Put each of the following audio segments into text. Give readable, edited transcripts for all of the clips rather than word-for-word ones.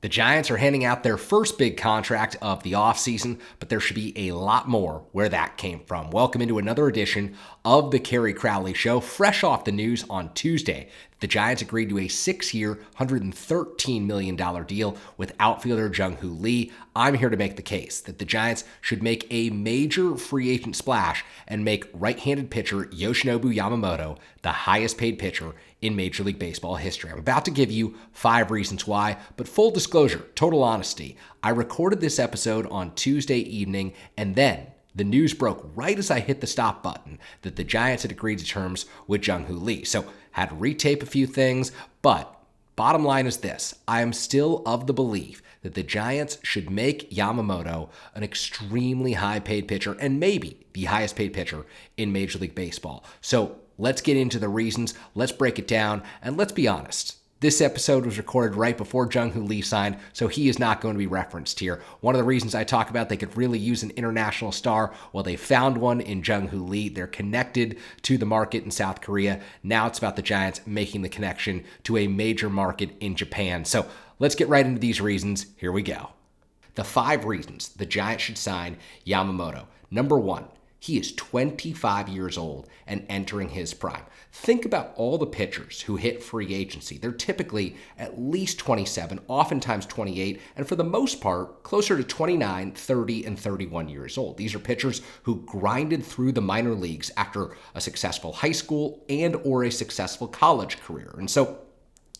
The Giants are handing out their first big contract of the offseason, but there should be a lot more where that came from. Welcome into another edition of the Kerry Crowley Show, fresh off the news on Tuesday. The Giants agreed to a 6-year, $113 million deal with outfielder Jung Hoo Lee. I'm here to make the case that the Giants should make a major free agent splash and make right-handed pitcher Yoshinobu Yamamoto the highest paid pitcher in Major League Baseball history. I'm about to give you 5 reasons why, but full disclosure, total honesty, I recorded this episode on Tuesday evening, and then the news broke right as I hit the stop button that the Giants had agreed to terms with Jung Hoo Lee. So had to retape a few things, but bottom line is this. I am still of the belief that the Giants should make Yamamoto an extremely high-paid pitcher and maybe the highest paid pitcher in Major League Baseball. So let's get into the reasons, let's break it down, and let's be honest. This episode was recorded right before Jung Hoo Lee signed, so he is not going to be referenced here. One of the reasons I talk about they could really use an international star, well, they found one in Jung Hoo Lee. They're connected to the market in South Korea. Now it's about the Giants making the connection to a major market in Japan. So let's get right into these reasons. Here we go. The 5 reasons the Giants should sign Yamamoto. Number 1. He is 25 years old and entering his prime. Think about all the pitchers who hit free agency. They're typically at least 27, oftentimes 28, and for the most part, closer to 29, 30, and 31 years old. These are pitchers who grinded through the minor leagues after a successful high school and or a successful college career. And so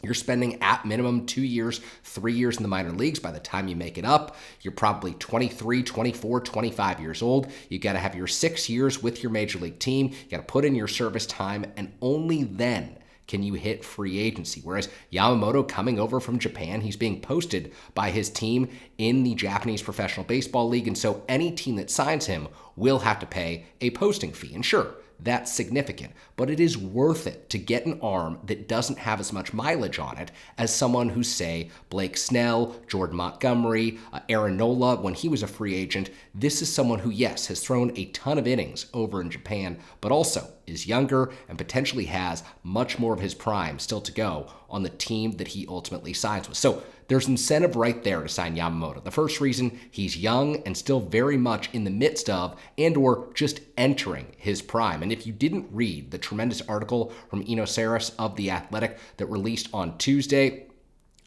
you're spending at minimum 2 years, 3 years in the minor leagues. By the time you make it up, you're probably 23, 24, 25 years old. You got to have your 6 years with your major league team. You got to put in your service time, and only then can you hit free agency. Whereas Yamamoto coming over from Japan, he's being posted by his team in the Japanese Professional Baseball League, and so any team that signs him will have to pay a posting fee. And sure, that's significant, but it is worth it to get an arm that doesn't have as much mileage on it as someone who, say, Blake Snell, Jordan Montgomery, Aaron Nola, when he was a free agent. This is someone who, yes, has thrown a ton of innings over in Japan, but also is younger and potentially has much more of his prime still to go on the team that he ultimately signs with. So there's incentive right there to sign Yamamoto. The first reason, he's young and still very much in the midst of and or just entering his prime. And if you didn't read the tremendous article from Eno Saris of The Athletic that released on Tuesday,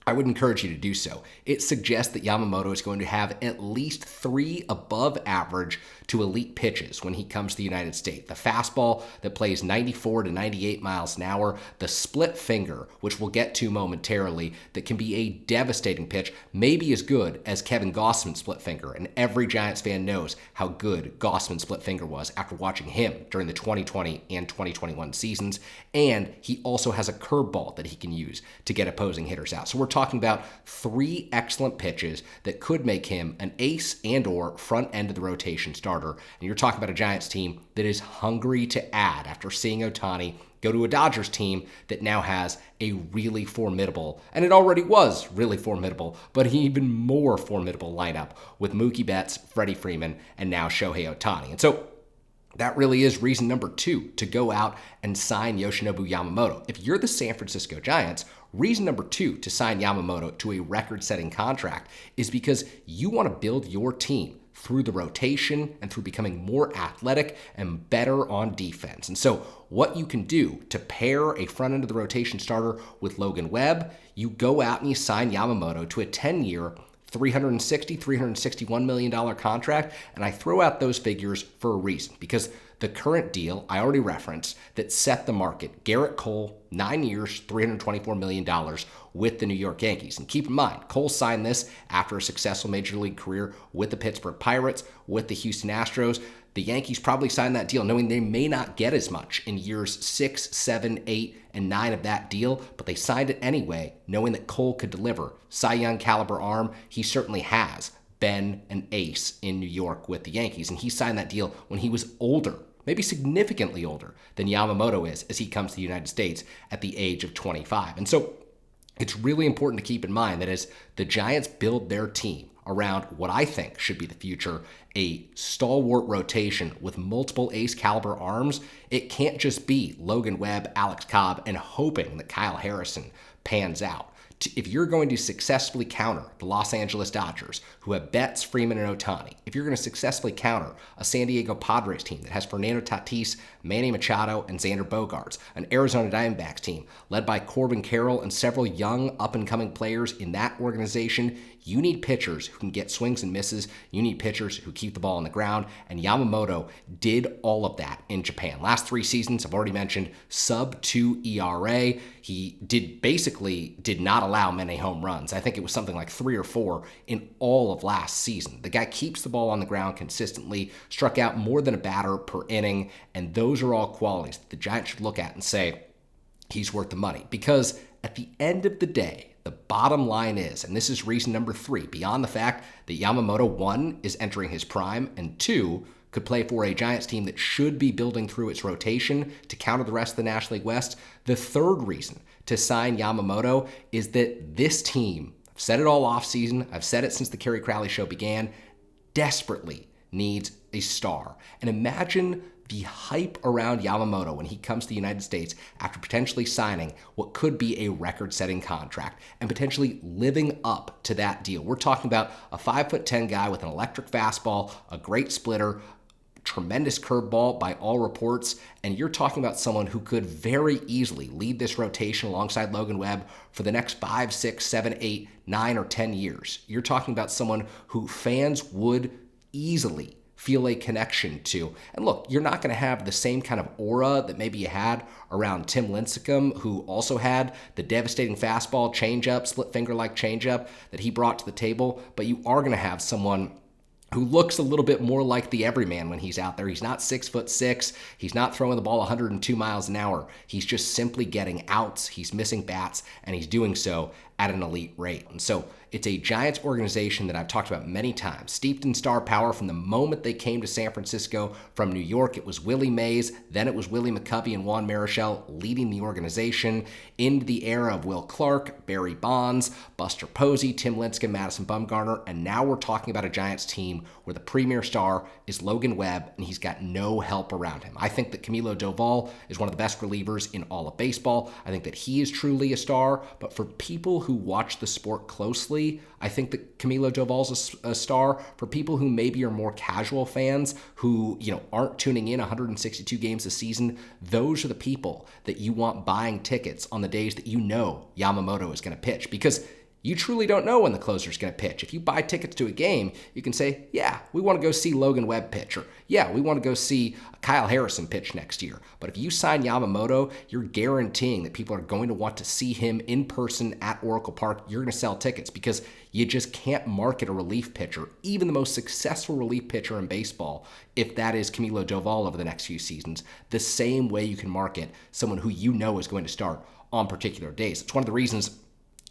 I would encourage you to do so. It suggests that Yamamoto is going to have at least 3 above average to elite pitches when he comes to the United States. The fastball that plays 94 to 98 miles an hour, the split finger, which we'll get to momentarily, that can be a devastating pitch, maybe as good as Kevin Gausman's split finger. And every Giants fan knows how good Gausman's split finger was after watching him during the 2020 and 2021 seasons. And he also has a curveball that he can use to get opposing hitters out. So we're talking about 3 excellent pitches that could make him an ace and or front end of the rotation starter. And you're talking about a Giants team that is hungry to add after seeing Ohtani go to a Dodgers team that now has a really formidable, and it already was really formidable, but an even more formidable lineup with Mookie Betts, Freddie Freeman, and now Shohei Ohtani. And so that really is reason number 2 to go out and sign Yoshinobu Yamamoto. If you're the San Francisco Giants, reason number 2 to sign Yamamoto to a record-setting contract is because you want to build your team through the rotation and through becoming more athletic and better on defense. And so what you can do to pair a front end of the rotation starter with Logan Webb, you go out and you sign Yamamoto to a 10-year, $361 million contract, and I throw out those figures for a reason, because the current deal I already referenced that set the market, Garrett Cole, 9 years, $324 million with the New York Yankees. And keep in mind, Cole signed this after a successful Major League career with the Pittsburgh Pirates, with the Houston Astros. The Yankees probably signed that deal knowing they may not get as much in years 6, 7, 8, and 9 of that deal, but they signed it anyway, knowing that Cole could deliver. Cy Young caliber arm, he certainly has been an ace in New York with the Yankees, and he signed that deal when he was older, maybe significantly older than Yamamoto is as he comes to the United States at the age of 25. And so it's really important to keep in mind that as the Giants build their team around what I think should be the future, a stalwart rotation with multiple ace caliber arms, it can't just be Logan Webb, Alex Cobb, and hoping that Kyle Harrison pans out. If you're going to successfully counter the Los Angeles Dodgers, who have Betts, Freeman, and Ohtani, if you're going to successfully counter a San Diego Padres team that has Fernando Tatis, Manny Machado, and Xander Bogaerts, an Arizona Diamondbacks team led by Corbin Carroll and several young up-and-coming players in that organization, you need pitchers who can get swings and misses. You need pitchers who keep the ball on the ground, and Yamamoto did all of that in Japan. Last 3 seasons, I've already mentioned, sub-2 ERA. He did not allow many home runs. I think it was something like 3 or 4 in all of last season. The guy keeps the ball on the ground consistently, struck out more than a batter per inning, and those are all qualities that the Giants should look at and say, he's worth the money. Because at the end of the day, the bottom line is, and this is reason number 3, beyond the fact that Yamamoto, 1, is entering his prime, and 2, could play for a Giants team that should be building through its rotation to counter the rest of the National League West. The third reason to sign Yamamoto is that this team, I've said it all offseason, I've said it since the Kerry Crowley Show began, desperately needs a star. And imagine the hype around Yamamoto when he comes to the United States after potentially signing what could be a record-setting contract and potentially living up to that deal. We're talking about a 5'10" guy with an electric fastball, a great splitter, tremendous curveball by all reports, and you're talking about someone who could very easily lead this rotation alongside Logan Webb for the next 5, 6, 7, 8, 9, or 10 years. You're talking about someone who fans would easily feel a connection to. And look, you're not going to have the same kind of aura that maybe you had around Tim Lincecum, who also had the devastating fastball, changeup, split finger-like changeup that he brought to the table, but you are going to have someone who looks a little bit more like the everyman when he's out there. He's not 6'6". He's not throwing the ball 102 miles an hour. He's just simply getting outs. He's missing bats, and he's doing so at an elite rate. And so it's a Giants organization that I've talked about many times, steeped in star power from the moment they came to San Francisco from New York. It was Willie Mays, then it was Willie McCovey and Juan Marichal leading the organization into the era of Will Clark, Barry Bonds, Buster Posey, Tim Lincecum, Madison Bumgarner, and now we're talking about a Giants team where the premier star is Logan Webb, and he's got no help around him. I think that Camilo Doval is one of the best relievers in all of baseball. I think that he is truly a star, but for people who watch the sport closely, I think that Camilo Doval's a star. For people who maybe are more casual fans who, aren't tuning in 162 games a season, those are the people that you want buying tickets on the days that you know Yamamoto is going to pitch, because you truly don't know when the closer is going to pitch. If you buy tickets to a game, you can say, yeah, we want to go see Logan Webb pitch, or yeah, we want to go see Kyle Harrison pitch next year. But if you sign Yamamoto, you're guaranteeing that people are going to want to see him in person at Oracle Park. You're going to sell tickets because you just can't market a relief pitcher, even the most successful relief pitcher in baseball, if that is Camilo Doval over the next few seasons, the same way you can market someone who you know is going to start on particular days. It's one of the reasons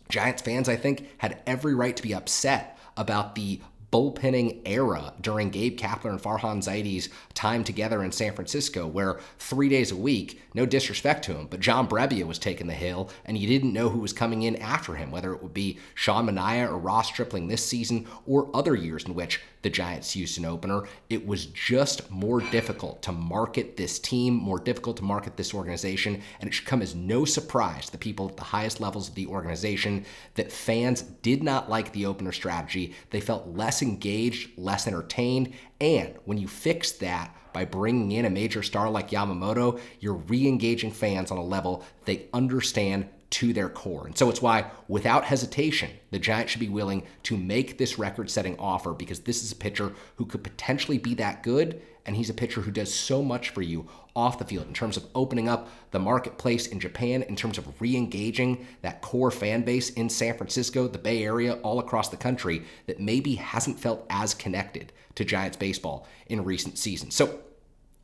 Giants fans, I think, had every right to be upset about the bullpenning era during Gabe Kapler and Farhan Zaidi's time together in San Francisco, where 3 days a week, no disrespect to him, but John Brebbia was taking the hill, and you didn't know who was coming in after him, whether it would be Sean Manaea or Ross Stripling this season or other years in which the Giants used an opener. It was just more difficult to market this team, more difficult to market this organization, and it should come as no surprise to the people at the highest levels of the organization that fans did not like the opener strategy. They felt less engaged, less entertained, and when you fix that by bringing in a major star like Yamamoto, you're re-engaging fans on a level they understand to their core. And so it's why, without hesitation, the Giants should be willing to make this record-setting offer, because this is a pitcher who could potentially be that good, and he's a pitcher who does so much for you off the field in terms of opening up the marketplace in Japan, in terms of re-engaging that core fan base in San Francisco, the Bay Area, all across the country that maybe hasn't felt as connected to Giants baseball in recent seasons. So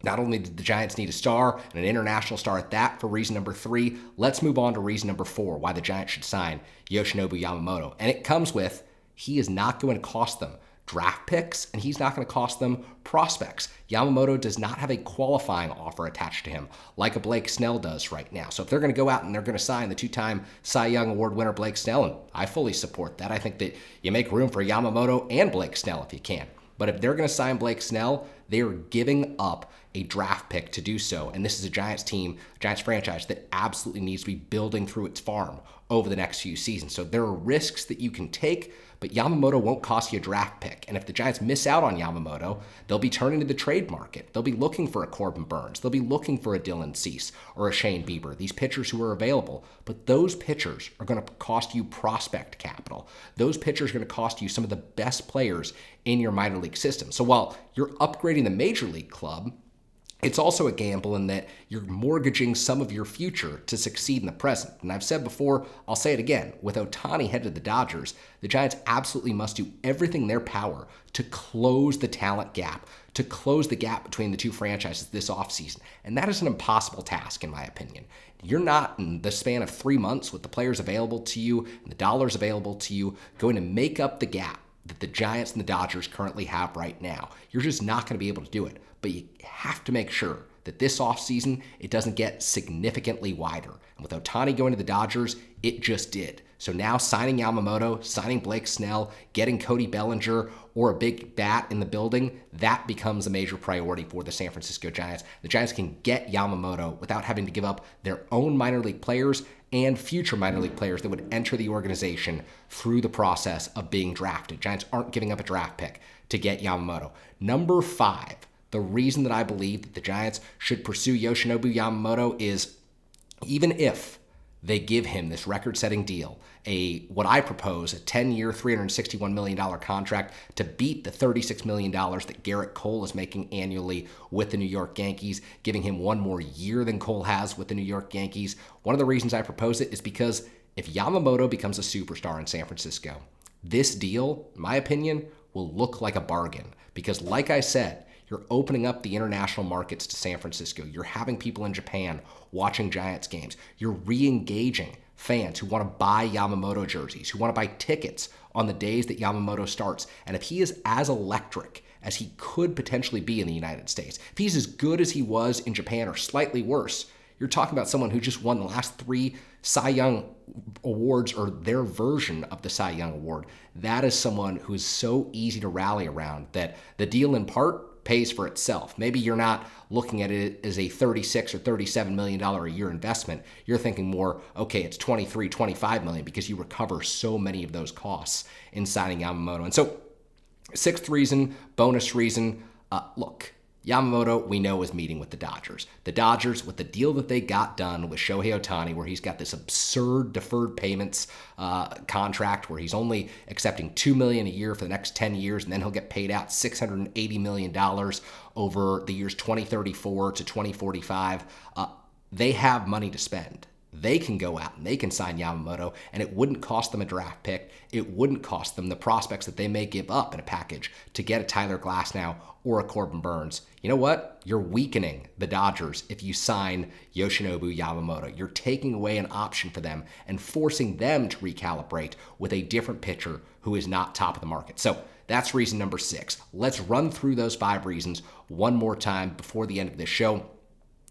not only did the Giants need a star, and an international star at that, for reason number 3, let's move on to reason number 4, why the Giants should sign Yoshinobu Yamamoto. And it comes with, he is not going to cost them draft picks, and he's not going to cost them prospects. Yamamoto does not have a qualifying offer attached to him like a Blake Snell does right now. So if they're going to go out and they're going to sign the 2-time Cy Young Award winner Blake Snell, and I fully support that, I think that you make room for Yamamoto and Blake Snell if you can. But if they're going to sign Blake Snell, They are giving up a draft pick to do so. And this is a Giants team, Giants franchise that absolutely needs to be building through its farm over the next few seasons. So there are risks that you can take, but Yamamoto won't cost you a draft pick. And if the Giants miss out on Yamamoto, they'll be turning to the trade market. They'll be looking for a Corbin Burns. They'll be looking for a Dylan Cease or a Shane Bieber, these pitchers who are available. But those pitchers are going to cost you prospect capital. Those pitchers are going to cost you some of the best players in your minor league system. So while you're upgrading the major league club, it's also a gamble in that you're mortgaging some of your future to succeed in the present. And I've said before, I'll say it again, with Ohtani headed to the Dodgers, the Giants absolutely must do everything in their power to close the talent gap, to close the gap between the two franchises this offseason. And that is an impossible task, in my opinion. You're not, in the span of 3 months, with the players available to you and the dollars available to you, going to make up the gap that the Giants and the Dodgers currently have right now. You're just not going to be able to do it. But you have to make sure that this offseason, it doesn't get significantly wider. And with Ohtani going to the Dodgers, it just did. So now signing Yamamoto, signing Blake Snell, getting Cody Bellinger, or a big bat in the building, that becomes a major priority for the San Francisco Giants. The Giants can get Yamamoto without having to give up their own minor league players and future minor league players that would enter the organization through the process of being drafted. Giants aren't giving up a draft pick to get Yamamoto. Number 5. The reason that I believe that the Giants should pursue Yoshinobu Yamamoto is even if they give him this record-setting deal, what I propose, a 10-year, $361 million contract to beat the $36 million that Garrett Cole is making annually with the New York Yankees, giving him one more year than Cole has with the New York Yankees. One of the reasons I propose it is because if Yamamoto becomes a superstar in San Francisco, this deal, in my opinion, will look like a bargain. Because like I said, you're opening up the international markets to San Francisco. You're having people in Japan watching Giants games. You're re-engaging fans who want to buy Yamamoto jerseys, who want to buy tickets on the days that Yamamoto starts. And if he is as electric as he could potentially be in the United States, if he's as good as he was in Japan or slightly worse, you're talking about someone who just won the last 3 Cy Young awards, or their version of the Cy Young award. That is someone who is so easy to rally around that the deal in part pays for itself. Maybe you're not looking at it as a $36 or $37 million a year investment. You're thinking more, okay, it's 23, 25 million because you recover so many of those costs in signing Yamamoto. And so 6th reason, bonus reason, look, Yamamoto, we know, is meeting with the Dodgers. The Dodgers, with the deal that they got done with Shohei Ohtani, where he's got this absurd deferred payments contract where he's only accepting $2 million a year for the next 10 years, and then he'll get paid out $680 million over the years 2034 to 2045. They have money to spend. They can go out and they can sign Yamamoto, and it wouldn't cost them a draft pick. It wouldn't cost them the prospects that they may give up in a package to get a Tyler Glasnow or a Corbin Burns. You know what? You're weakening the Dodgers if you sign Yoshinobu Yamamoto. You're taking away an option for them and forcing them to recalibrate with a different pitcher who is not top of the market. So that's reason number 6. Let's run through those 5 reasons one more time before the end of this show.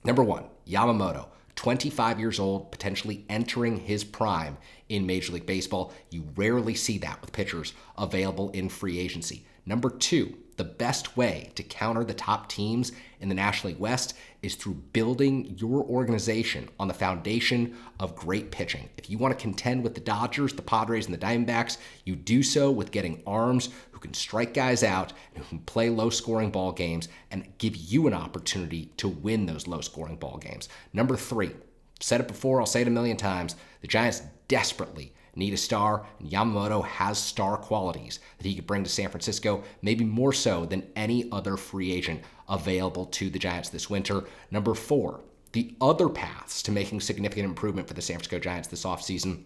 Number 1, Yamamoto. 25 years old, potentially entering his prime in Major League Baseball. You rarely see that with pitchers available in free agency. Number 2, the best way to counter the top teams in the National League West is through building your organization on the foundation of great pitching. If you want to contend with the Dodgers, the Padres, and the Diamondbacks, you do so with getting arms who can strike guys out and who can play low-scoring ball games and give you an opportunity to win those low-scoring ball games. Number 3, said it before, I'll say it a million times, the Giants desperately need a star, and Yamamoto has star qualities that he could bring to San Francisco, maybe more so than any other free agent available to the Giants this winter. Number 4, the other paths to making significant improvement for the San Francisco Giants this offseason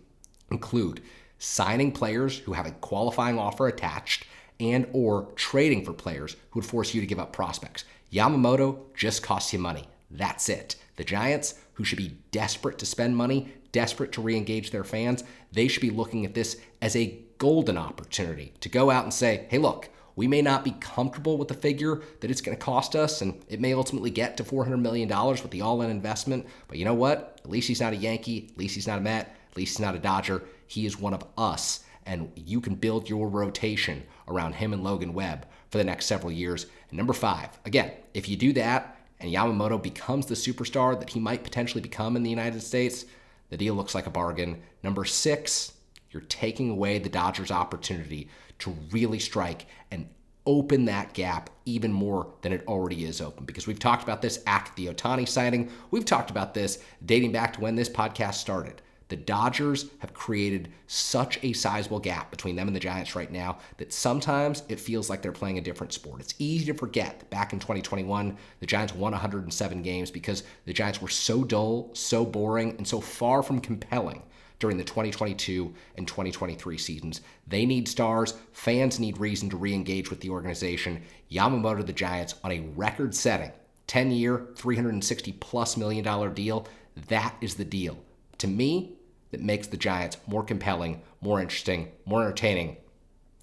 include signing players who have a qualifying offer attached and or trading for players who would force you to give up prospects. Yamamoto just costs you money. That's it. The Giants, who should be desperate to spend money, desperate to re-engage their fans, they should be looking at this as a golden opportunity to go out and say, hey, look, we may not be comfortable with the figure that it's going to cost us, and it may ultimately get to $400 million with the all-in investment, but you know what? At least he's not a Yankee, at least he's not a Met, at least he's not a Dodger. He is one of us, and you can build your rotation around him and Logan Webb for the next several years. And number 5, again, if you do that and Yamamoto becomes the superstar that he might potentially become in the United States, the deal looks like a bargain. Number 6, you're taking away the Dodgers' opportunity to really strike and open that gap even more than it already is open. Because we've talked about this after the Ohtani signing. We've talked about this dating back to when this podcast started. The Dodgers have created such a sizable gap between them and the Giants right now that sometimes it feels like they're playing a different sport. It's easy to forget that back in 2021, the Giants won 107 games because the Giants were so dull, so boring, and so far from compelling during the 2022 and 2023 seasons. They need stars. Fans need reason to re-engage with the organization. Yamamoto, the Giants, on a record-setting 10-year, $360+ million deal. That is the deal. To me, that makes the Giants more compelling, more interesting, more entertaining,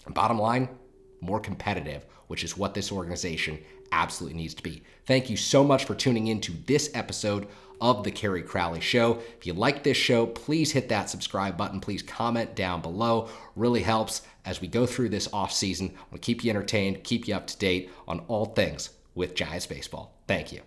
and bottom line, more competitive, which is what this organization absolutely needs to be. Thank you so much for tuning in to this episode of the Kerry Crowley Show. If you like this show, please hit that subscribe button. Please comment down below. Really helps as we go through this offseason. I want to keep you entertained, keep you up to date on all things with Giants baseball. Thank you.